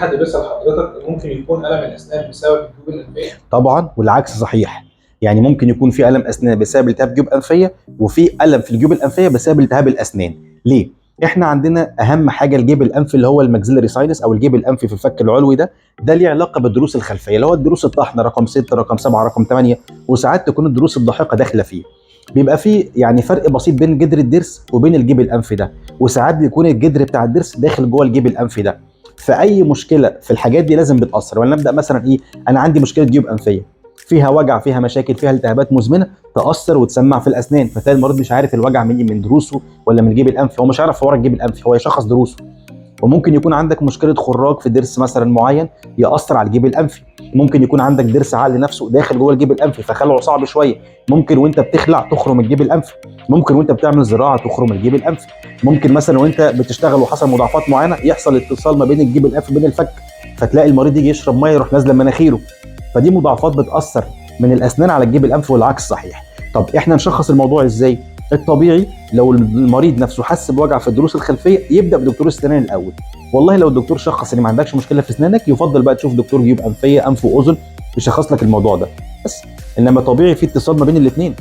هدرسها لحضرتك ممكن يكون الم الاسنان بسبب الجيوب الانفيه؟ طبعا والعكس صحيح. يعني ممكن يكون في الم اسنان بسبب التهاب جيوب انفيه، وفي الم في الجيوب الانفيه بسبب التهاب الاسنان. ليه؟ احنا عندنا اهم حاجه الجيب الانفي اللي هو الماكسيلاري ساينس او الجيب الانفي في الفك العلوي ده ليه علاقه بالضروس الخلفيه اللي هو الضروس الطحنه رقم 6 رقم 7 رقم 8، وساعات تكون الضروس الضاحكه داخله فيه. بيبقى فيه يعني فرق بسيط بين جدر الضرس وبين الجيب الانفي ده، وساعات بيكون الجدر بتاع الضرس داخل جوه الجيب الانفي ده. فاي مشكله في الحاجات دي لازم بتاثر. ولنبدا مثلا ايه، انا عندي مشكله جيوب انفيه فيها وجع فيها مشاكل فيها التهابات مزمنه تاثر وتسمع في الاسنان، فتلاقي المريض مش عارف الوجع من ضروسه ولا من الجيب الانفي، هو مش عارف ورا الجيب الانفي، هو يشخص ضروسه. وممكن يكون عندك مشكله خراج في ضرس مثلا معين ياثر على الجيب الانفي. ممكن يكون عندك ضرس عقل نفسه داخل جوه الجيب الانفي فخلعه صعب شويه. ممكن وانت بتخلع تخرم الجيب الانفي. ممكن وانت بتعمل زراعه تخرم الجيب الانفي. ممكن مثلا وانت بتشتغل وحصل مضاعفات معينه يحصل اتصال ما بين الجيب الانفي وبين الفك، فتلاقي المريض يجي يشرب ميه يروح نازله مناخيره. فدي مضاعفات بتاثر من الاسنان على الجيب الانفي والعكس صحيح. طب احنا نشخص الموضوع ازاي؟ الطبيعي لو المريض نفسه حس بوجع في الضروس الخلفيه يبدا بدكتور السنان الاول. والله لو الدكتور شخص ان ما عندكش مشكله في اسنانك يفضل بقى تشوف دكتور جيوب انفيه انف واذن يشخص لك الموضوع ده بس. انما طبيعي في اتصال ما بين الاثنين.